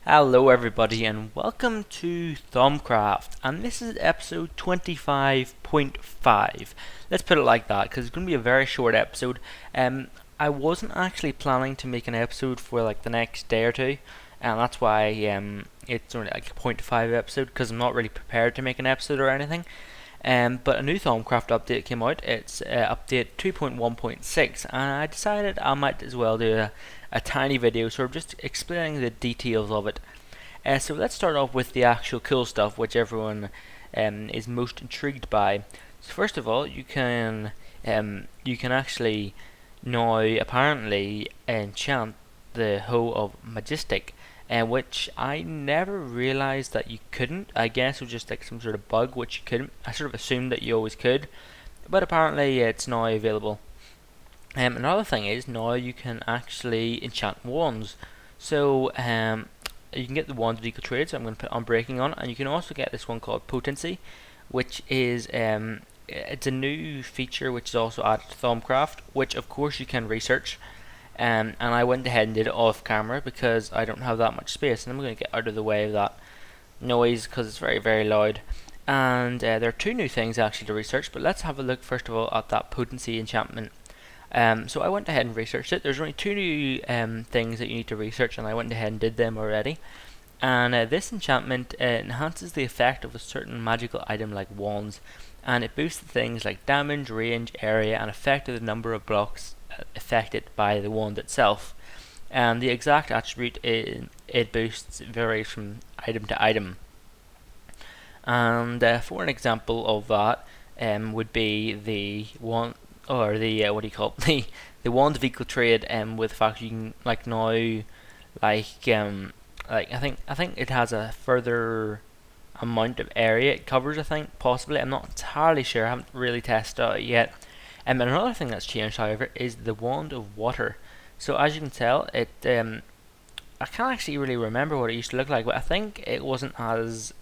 Hello everybody and welcome to Thaumcraft, and this is episode 25.5. Let's put it like that because it's going to be a very short episode. I wasn't actually planning to make an episode for like the next day or two, and that's why it's only like a point 0.5 episode because I'm not really prepared to make an episode or anything. But a new Thaumcraft update came out. It's update 2.1.6, and I decided I might as well do a tiny video, sort of just explaining the details of it. So let's start off with the actual cool stuff, which everyone is most intrigued by. So first of all, you can actually now apparently enchant the Hoe of Majestic, which I never realized that you couldn't. I guess it was just like some sort of bug which you couldn't. I sort of assumed that you always could, but apparently it's now available. Another thing is now you can actually enchant wands. So you can get the wand of equal trade. So I'm going to put Unbreaking on, and you can also get this one called Potency, which is it's a new feature which is also added to Thaumcraft, which of course you can research. And I went ahead and did it off camera because I don't have that much space, and I'm going to get out of the way of that noise because it's very, very loud. And there are two new things actually to research, but let's have a look first of all at that Potency enchantment. So I went ahead and researched it. There's only two new things that you need to research, and I went ahead and did them already. And this enchantment enhances the effect of a certain magical item like wands, and it boosts things like damage, range, area, and effect of the number of blocks affected by the wand itself. And the exact attribute it boosts varies from item to item. And for an example of that would be the one, or the what do you call it? the wand of equal trade, with the fact you can like now like I think it has a further amount of area it covers. I think possibly, I'm not entirely sure. I haven't really tested it out yet. And another thing that's changed, however, is the wand of water. So as you can tell, it I can't actually really remember what it used to look like, but I think it wasn't as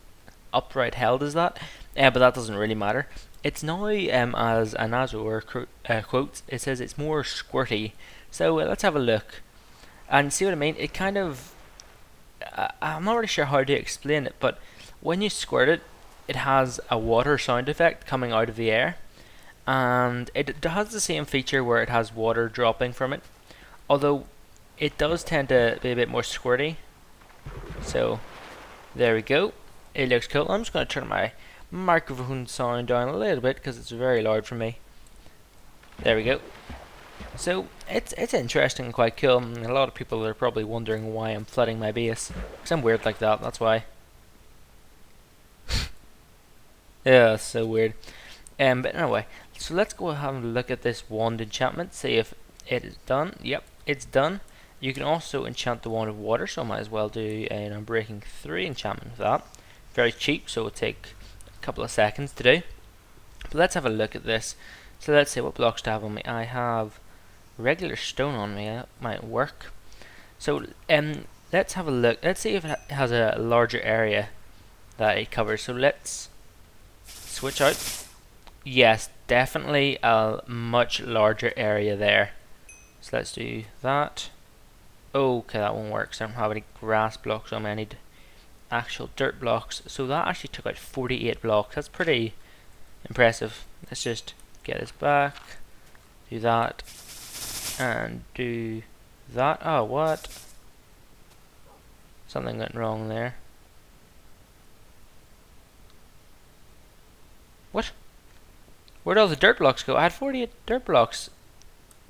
upright held as that. But that doesn't really matter. It's now as Anazor quotes, it says it's more squirty. So let's have a look and see what I mean. It kind of I'm not really sure how to explain it, but when you squirt it, it has a water sound effect coming out of the air, and it has the same feature where it has water dropping from it, although it does tend to be a bit more squirty. So there we go. It looks cool. I'm just going to turn my microphone sound down a little bit because it's very loud for me. There we go. So it's interesting and quite cool. And a lot of people are probably wondering why I'm flooding my base, because I'm weird like that. That's why. Yeah, it's so weird. But anyway, so let's go ahead and look at this wand enchantment, see if it is done. Yep, it's done. You can also enchant the wand of water, so I might as well do an Unbreaking 3 enchantment with that. Very cheap, so it'll take a couple of seconds to do. But let's have a look at this. So let's see what blocks to have on me. I have regular stone on me. That might work. So let's have a look. Let's see if it has a larger area that it covers. So let's switch out. Yes, definitely a much larger area there. So let's do that. Okay, that won't work, so I don't have any grass blocks on me. I need actual dirt blocks. So that actually took out 48 blocks. That's pretty impressive. Let's just get this back. Do that. And do that. Oh, what? Something went wrong there. What? Where'd all the dirt blocks go? I had 48 dirt blocks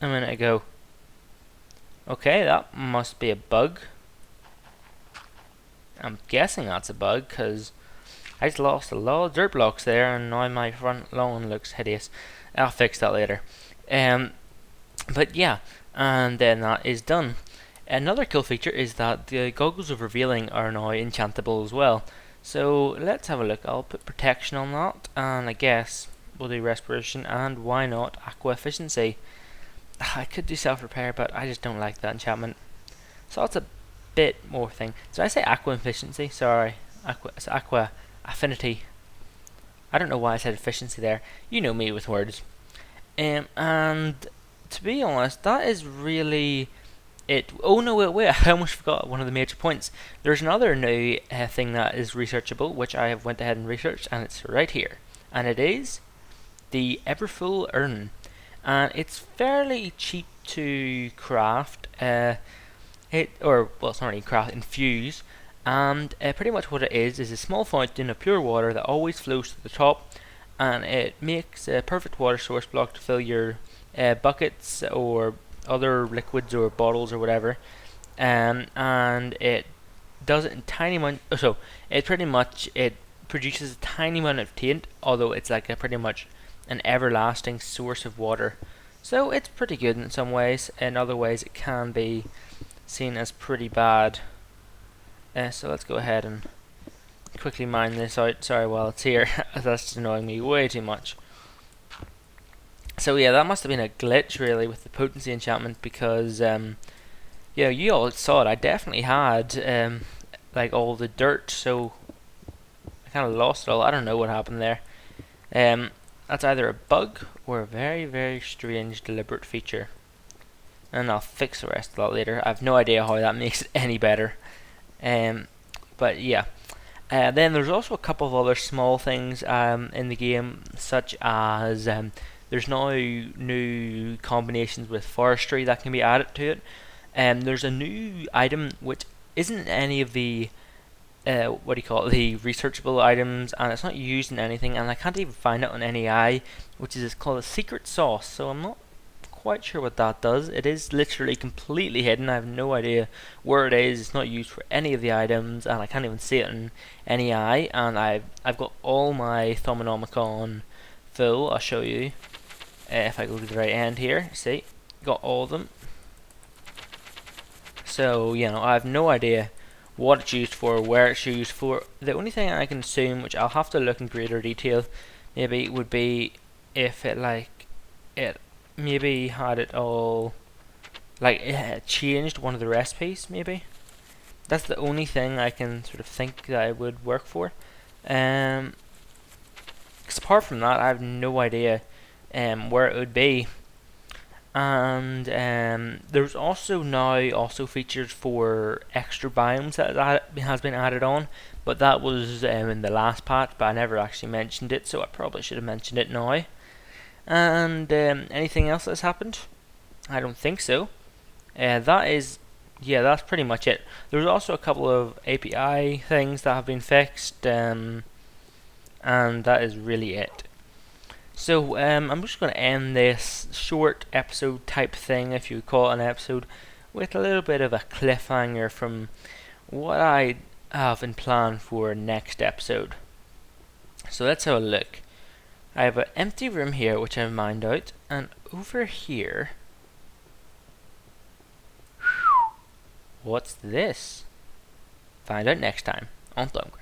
a minute ago. Okay, that must be a bug. I'm guessing that's a bug because I just lost a lot of dirt blocks there, and now my front lawn looks hideous. I'll fix that later. But yeah, and then that is done. Another cool feature is that the goggles of revealing are now enchantable as well. So let's have a look. I'll put protection on that, and I guess we'll do respiration, and why not aqua efficiency. I could do self-repair, but I just don't like that enchantment. So that's a bit more thing. Did I say aqua efficiency? Sorry, it's aqua affinity. I don't know why I said efficiency there. You know me with words. And to be honest, that is really oh no, wait, I almost forgot one of the major points. There's another new thing that is researchable, which I have went ahead and researched, and it's right here. And it is the Everfull urn. And it's fairly cheap to craft. It's not really craft, infuse. And pretty much what it is a small fountain of pure water that always flows to the top, and it makes a perfect water source block to fill your buckets or other liquids or bottles or whatever. And it does it in tiny amount. So it produces a tiny amount of taint, although it's like a pretty much an everlasting source of water. So it's pretty good in some ways. In other ways, it can be seen as pretty bad. So let's go ahead and quickly mine this out. Sorry, while it's here, that's annoying me way too much. So yeah, that must have been a glitch really with the potency enchantment, because yeah, you all saw it. I definitely had like all the dirt, so I kind of lost it all. I don't know what happened there. That's either a bug or a very, very strange deliberate feature, and I'll fix the rest of that later. I have no idea how that makes it any better. But yeah. Then there's also a couple of other small things in the game, such as there's now new combinations with forestry that can be added to it. There's a new item which isn't any of the the researchable items, and it's not used in anything, and I can't even find it on NAI, which is called a secret sauce. So I'm not quite sure what that does. It is literally completely hidden. I have no idea where it is. It's not used for any of the items, and I can't even see it in NAI. And I've got all my Thaumanomicon full. I'll show you if I go to the right end here. See, got all of them. So I have no idea what it's used for, where it's used for. The only thing I can assume, which I'll have to look in greater detail, maybe would be if it maybe had it all, like it had changed one of the recipes. Maybe that's the only thing I can sort of think that it would work for. Because apart from that, I have no idea where it would be. And there's also now features for extra biomes that has been added on, but that was in the last patch, but I never actually mentioned it, so I probably should have mentioned it now. And anything else that's happened? I don't think so. That's pretty much it. There's also a couple of API things that have been fixed, and that is really it. So I'm just going to end this short episode type thing, if you would call it an episode, with a little bit of a cliffhanger from what I have in plan for next episode. So let's have a look. I have an empty room here which I've mined out, and over here, what's this? Find out next time on Thaumcraft.